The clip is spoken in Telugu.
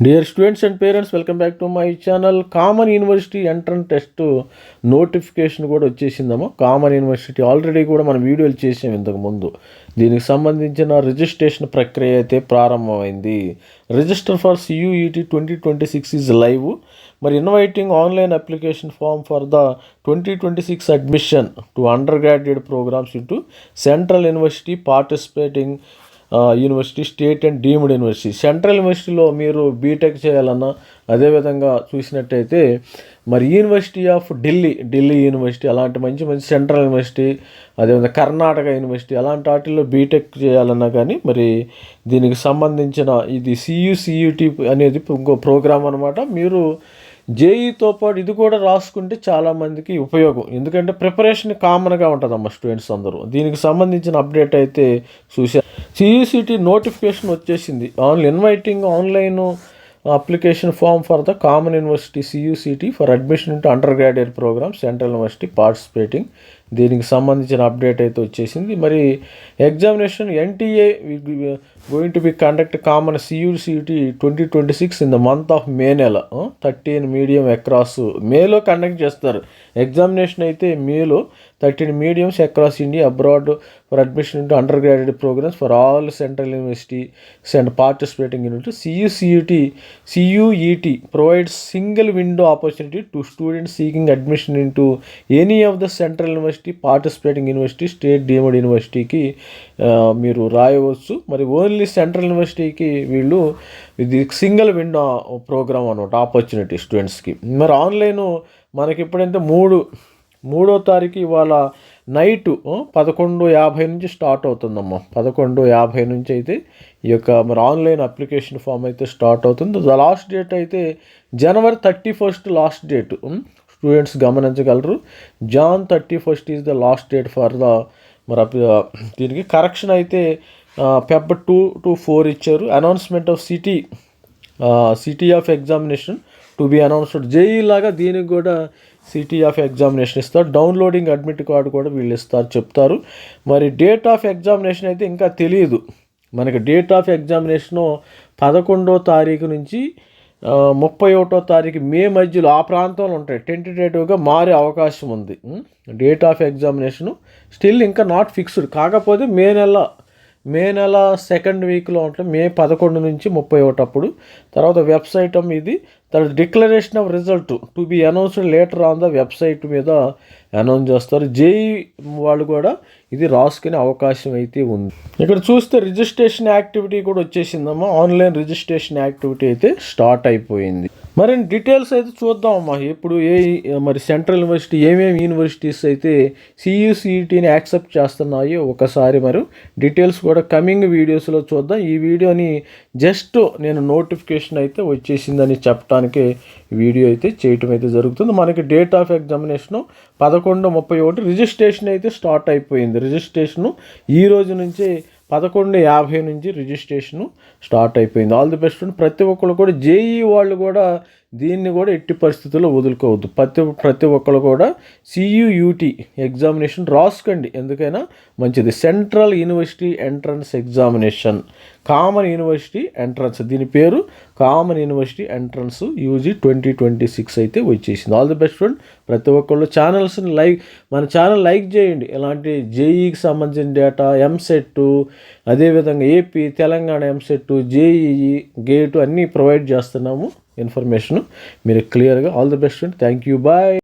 Dear students and parents, welcome back to my channel. Common university entrance test notification కూడా వచ్చేసిందమ్మా. కామన్ యూనివర్సిటీ ఆల్రెడీ కూడా మనం వీడియోలు చేసాం ఇంతకుముందు. దీనికి సంబంధించిన రిజిస్ట్రేషన్ ప్రక్రియ అయితే ప్రారంభమైంది. Register for CUET 2026 is live. మరి inviting online application form for the 2026 admission to undergraduate programs into central university participating university, state and deemed university. Central యూనివర్సిటీలో మీరు బీటెక్ చేయాలన్నా, అదేవిధంగా చూసినట్టయితే మరి యూనివర్సిటీ ఆఫ్ ఢిల్లీ యూనివర్సిటీ, అలాంటి మంచి మంచి సెంట్రల్ యూనివర్సిటీ, అదేవిధంగా కర్ణాటక యూనివర్సిటీ, అలాంటి వాటిల్లో బీటెక్ చేయాలన్నా కానీ మరి దీనికి సంబంధించిన ఇది CUET అనేది ఇంకో ప్రోగ్రామ్ అనమాట. మీరు జేఈతో పాటు ఇది కూడా రాసుకుంటే చాలామందికి ఉపయోగం, ఎందుకంటే ప్రిపరేషన్ కామన్గా ఉంటుందమ్మా స్టూడెంట్స్ అందరూ. దీనికి సంబంధించిన అప్డేట్ అయితే చూశారు. CUET నోటిఫికేషన్ వచ్చేసింది. Inviting online application form for the common university CUET for admission into undergraduate program central university participating. దీనికి సంబంధించిన అప్డేట్ అయితే వచ్చేసింది. మరి examination NTA going to be conduct common CUET 2026 in the month of May నెల 13 మీడియం అక్రాస్ మేలో కండక్ట్ చేస్తారు. ఎగ్జామినేషన్ అయితే మేలో 13 mediums across India abroad for admission into undergraduate programs for all central universities and participating university. CUET provides single window opportunity to students seeking admission into any of the central university participating university, state deemed యూనివర్సిటీకి మీరు రాయవచ్చు. మరి ఓన్లీ సెంట్రల్ యూనివర్సిటీకి వీళ్ళు ఇది సింగిల్ విండో ప్రోగ్రామ్ అనమాట, ఆపర్చునిటీ స్టూడెంట్స్కి. మరి ఆన్లైన్ మనకి ఎప్పుడైతే మూడో తారీఖు ఇవాళ నైట్ 11:50 నుంచి స్టార్ట్ అవుతుందమ్మా. 11:50 నుంచి అయితే ఈ యొక్క మరి ఆన్లైన్ అప్లికేషన్ ఫామ్ అయితే స్టార్ట్ అవుతుంది. ద లాస్ట్ డేట్ అయితే January 31 లాస్ట్ డేట్. స్టూడెంట్స్ గమనించగలరు. Jan 31 is the last date for the మరి దీనికి కరెక్షన్ అయితే Feb 2 to 4 ఇచ్చారు. Announcement of city of examination to be announced. JEE లాగా దీనికి కూడా సిటీ ఆఫ్ ఎగ్జామినేషన్ ఇస్తారు. డౌన్లోడింగ్ అడ్మిట్ కార్డు కూడా వీళ్ళు చెప్తారు. మరి డేట్ ఆఫ్ ఎగ్జామినేషన్ అయితే ఇంకా తెలియదు మనకి. డేట్ ఆఫ్ ఎగ్జామినేషను 11వ తారీఖు నుంచి 31వ తారీఖు మే మధ్యలో ఆ ప్రాంతంలో ఉంటాయి. టెంటేటివ్గా మారే అవకాశం ఉంది. డేట్ ఆఫ్ ఎగ్జామినేషను స్టిల్ ఇంకా నాట్ ఫిక్స్డ్. కాకపోతే మే నెల సెకండ్ వీక్లో ఉంటుంది. మే 11 నుంచి 31 అప్పుడు. తర్వాత వెబ్సైట్ ఇది. తర్వాత declaration of result to be announced later on the website మీద అనౌన్స్ చేస్తారు. జేఈ వాళ్ళు కూడా ఇది రాసుకునే అవకాశం అయితే ఉంది. ఇక్కడ చూస్తే రిజిస్ట్రేషన్ యాక్టివిటీ కూడా వచ్చేసిందమ్మా. ఆన్లైన్ రిజిస్ట్రేషన్ యాక్టివిటీ అయితే స్టార్ట్ అయిపోయింది. మరి డీటెయిల్స్ అయితే చూద్దామమ్మా. ఇప్పుడు మరి సెంట్రల్ యూనివర్సిటీ ఏమేమి యూనివర్సిటీస్ అయితే CUETని యాక్సెప్ట్ చేస్తున్నాయో ఒకసారి మరి డీటెయిల్స్ కూడా కమింగ్ వీడియోస్లో చూద్దాం. ఈ వీడియోని జస్ట్ నేను నోటిఫికేషన్ అయితే వచ్చేసిందని చెప్పడానికే వీడియో అయితే చేయటం అయితే జరుగుతుంది. మనకి డేట్ ఆఫ్ ఎగ్జామినేషను 11:31. రిజిస్ట్రేషన్ అయితే స్టార్ట్ అయిపోయింది. రిజిస్ట్రేషను ఈ రోజు నుంచే 11:50 నుంచి రిజిస్ట్రేషను స్టార్ట్ అయిపోయింది. All the best. ప్రతి ఒక్కరు కూడా జేఈ వాళ్ళు కూడా దీన్ని కూడా ఎట్టి పరిస్థితుల్లో వదులుకోవద్దు. ప్రతి ఒక్కరు కూడా CUET ఎగ్జామినేషన్ రాసుకోండి, ఎందుకైనా మంచిది. Central university entrance examination, common university entrance, దీని పేరు కామన్ యూనివర్సిటీ ఎంట్రన్స్ UG 2026 అయితే వచ్చేసింది. All the best friend. ప్రతి ఒక్కళ్ళు మన ఛానల్ లైక్ చేయండి. ఇలాంటి జేఈకి సంబంధించిన డేటా, ఎంసెట్, అదేవిధంగా AP, Telangana EAMCET, JEE, GATE అన్నీ ప్రొవైడ్ చేస్తున్నాము ఇన్ఫర్మేషన్ మీరు క్లియర్గా. All the best friend. Thank you. Bye.